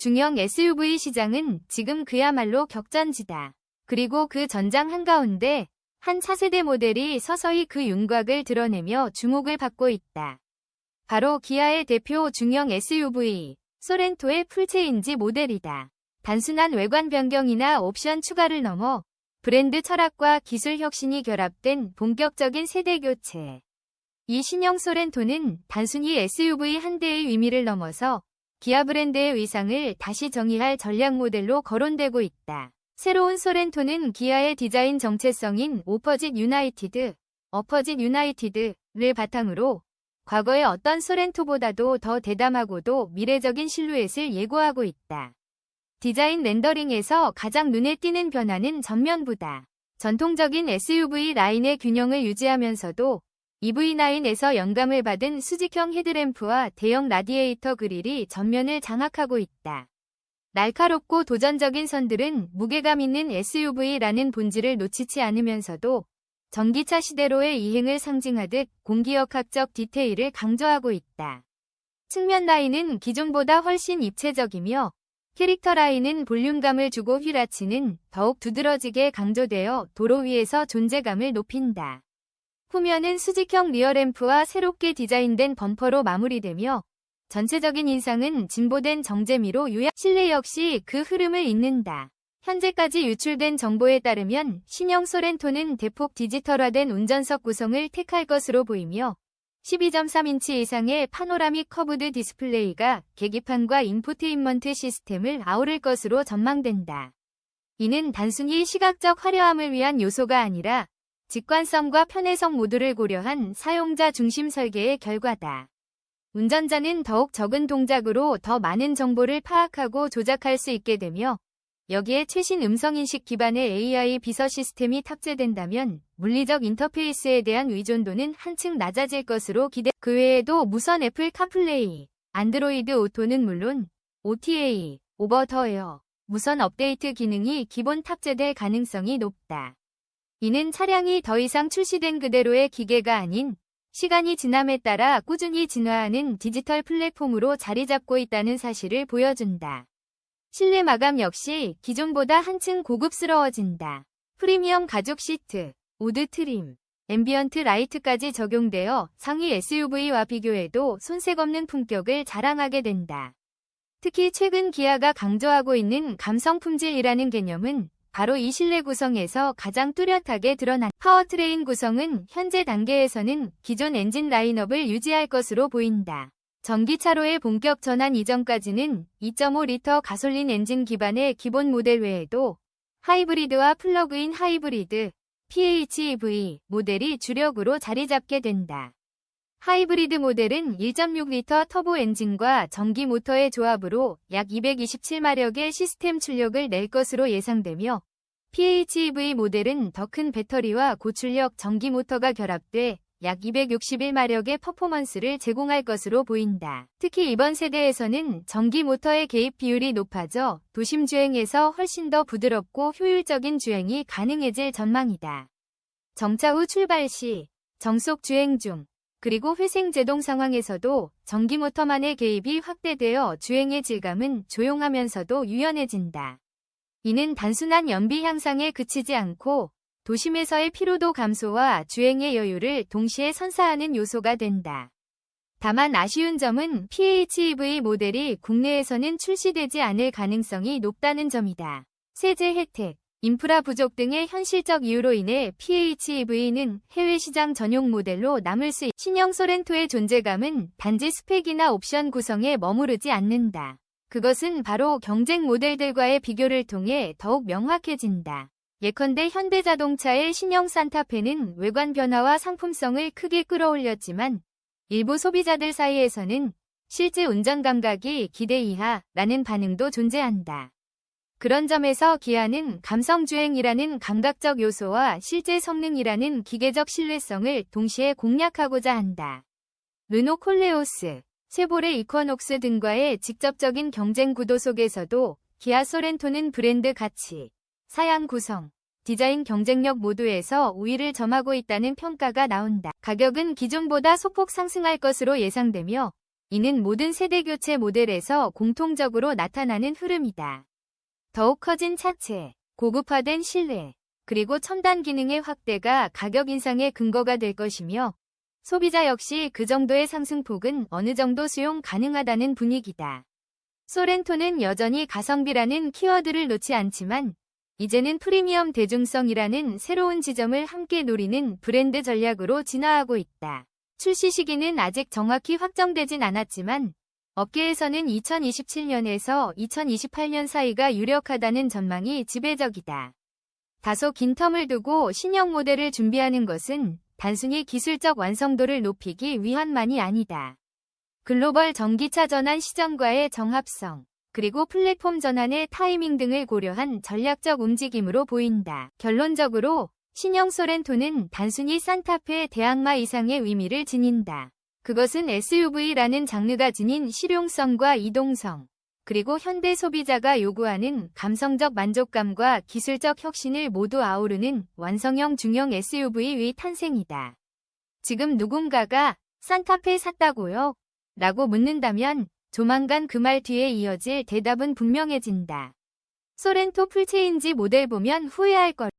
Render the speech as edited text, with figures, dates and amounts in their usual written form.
중형 SUV 시장은 지금 그야말로 격전지다. 그리고 그 전장 한가운데 한 차세대 모델이 서서히 그 윤곽을 드러내며 주목을 받고 있다. 바로 기아의 대표 중형 SUV, 소렌토의 풀체인지 모델이다. 단순한 외관 변경이나 옵션 추가를 넘어 브랜드 철학과 기술 혁신이 결합된 본격적인 세대 교체. 이 신형 소렌토는 단순히 SUV 한 대의 의미를 넘어서 기아 브랜드의 위상을 다시 정의할 전략 모델로 거론되고 있다. 새로운 소렌토는 기아의 디자인 정체성인 어퍼짓 유나이티드를 바탕으로 과거의 어떤 소렌토보다도 더 대담하고도 미래적인 실루엣을 예고하고 있다. 디자인 렌더링에서 가장 눈에 띄는 변화는 전면부다. 전통적인 SUV 라인의 균형을 유지하면서도 EV9에서 영감을 받은 수직형 헤드램프와 대형 라디에이터 그릴이 전면을 장악하고 있다. 날카롭고 도전적인 선들은 무게감 있는 SUV라는 본질을 놓치지 않으면서도 전기차 시대로의 이행을 상징하듯 공기역학적 디테일을 강조하고 있다. 측면 라인은 기존보다 훨씬 입체적이며 캐릭터 라인은 볼륨감을 주고 휘라치는 더욱 두드러지게 강조되어 도로 위에서 존재감을 높인다. 후면은 수직형 리어램프와 새롭게 디자인된 범퍼로 마무리되며 전체적인 인상은 진보된 정제미로 요약. 실내 역시 그 흐름을 잇는다. 현재까지 유출된 정보에 따르면 신형 소렌토는 대폭 디지털화된 운전석 구성을 택할 것으로 보이며 12.3인치 이상의 파노라믹 커브드 디스플레이가 계기판과 인포테인먼트 시스템을 아우를 것으로 전망된다. 이는 단순히 시각적 화려함을 위한 요소가 아니라 직관성과 편의성 모두를 고려한 사용자 중심 설계의 결과다. 운전자는 더욱 적은 동작으로 더 많은 정보를 파악하고 조작할 수 있게 되며 여기에 최신 음성인식 기반의 AI 비서 시스템이 탑재된다면 물리적 인터페이스에 대한 의존도는 한층 낮아질 것으로 기대. 그 외에도 무선 애플 카플레이, 안드로이드 오토는 물론 OTA, 오버 더 에어, 무선 업데이트 기능이 기본 탑재될 가능성이 높다. 이는 차량이 더 이상 출시된 그대로의 기계가 아닌 시간이 지남에 따라 꾸준히 진화하는 디지털 플랫폼으로 자리 잡고 있다는 사실을 보여준다. 실내 마감 역시 기존보다 한층 고급스러워진다. 프리미엄 가죽 시트, 우드 트림, 앰비언트 라이트까지 적용되어 상위 SUV와 비교해도 손색 없는 품격을 자랑하게 된다. 특히 최근 기아가 강조하고 있는 감성 품질이라는 개념은 바로 이 실내 구성에서 가장 뚜렷하게 드러난. 파워트레인 구성은 현재 단계에서는 기존 엔진 라인업을 유지할 것으로 보인다. 전기차로의 본격 전환 이전까지는 2.5리터 가솔린 엔진 기반의 기본 모델 외에도 하이브리드와 플러그인 하이브리드, PHEV 모델이 주력으로 자리 잡게 된다. 하이브리드 모델은 1.6리터 터보 엔진과 전기 모터의 조합으로 약 227마력의 시스템 출력을 낼 것으로 예상되며 PHEV 모델은 더 큰 배터리와 고출력 전기 모터가 결합돼 약 261마력의 퍼포먼스를 제공할 것으로 보인다. 특히 이번 세대에서는 전기 모터의 개입 비율이 높아져 도심 주행에서 훨씬 더 부드럽고 효율적인 주행이 가능해질 전망이다. 정차 후 출발 시, 정속 주행 중, 그리고 회생 제동 상황에서도 전기 모터만의 개입이 확대되어 주행의 질감은 조용하면서도 유연해진다. 이는 단순한 연비 향상에 그치지 않고 도심에서의 피로도 감소와 주행의 여유를 동시에 선사하는 요소가 된다. 다만 아쉬운 점은 PHEV 모델이 국내에서는 출시되지 않을 가능성이 높다는 점이다. 세제 혜택, 인프라 부족 등의 현실적 이유로 인해 PHEV는 해외 시장 전용 모델로 남을 수 있다. 신형 소렌토의 존재감은 단지 스펙이나 옵션 구성에 머무르지 않는다. 그것은 바로 경쟁 모델들과의 비교를 통해 더욱 명확해진다. 예컨대 현대자동차의 신형 산타페는 외관 변화와 상품성을 크게 끌어올렸지만 일부 소비자들 사이에서는 실제 운전 감각이 기대 이하라는 반응도 존재한다. 그런 점에서 기아는 감성주행이라는 감각적 요소와 실제 성능이라는 기계적 신뢰성을 동시에 공략하고자 한다. 르노 콜레오스, 쉐보레 이쿼녹스 등과의 직접적인 경쟁 구도 속에서도 기아 소렌토는 브랜드 가치, 사양 구성, 디자인 경쟁력 모두에서 우위를 점하고 있다는 평가가 나온다. 가격은 기존보다 소폭 상승할 것으로 예상되며 이는 모든 세대교체 모델에서 공통적으로 나타나는 흐름이다. 더욱 커진 차체, 고급화된 실내, 그리고 첨단 기능의 확대가 가격 인상의 근거가 될 것이며 소비자 역시 그 정도의 상승폭은 어느 정도 수용 가능하다는 분위기다. 소렌토는 여전히 가성비라는 키워드를 놓지 않지만 이제는 프리미엄 대중성이라는 새로운 지점을 함께 노리는 브랜드 전략으로 진화하고 있다. 출시 시기는 아직 정확히 확정되진 않았지만 업계에서는 2027년에서 2028년 사이가 유력하다는 전망이 지배적이다. 다소 긴 텀을 두고 신형 모델을 준비하는 것은 단순히 기술적 완성도를 높이기 위함만이 아니다. 글로벌 전기차 전환 시장과의 정합성, 그리고 플랫폼 전환의 타이밍 등을 고려한 전략적 움직임으로 보인다. 결론적으로 신형 소렌토는 단순히 산타페 대항마 이상의 의미를 지닌다. 그것은 SUV라는 장르가 지닌 실용성과 이동성, 그리고 현대 소비자가 요구하는 감성적 만족감과 기술적 혁신을 모두 아우르는 완성형 중형 SUV의 탄생이다. 지금 누군가가 산타페 샀다고요? 라고 묻는다면 조만간 그 말 뒤에 이어질 대답은 분명해진다. 소렌토 풀체인지 모델 보면 후회할 걸.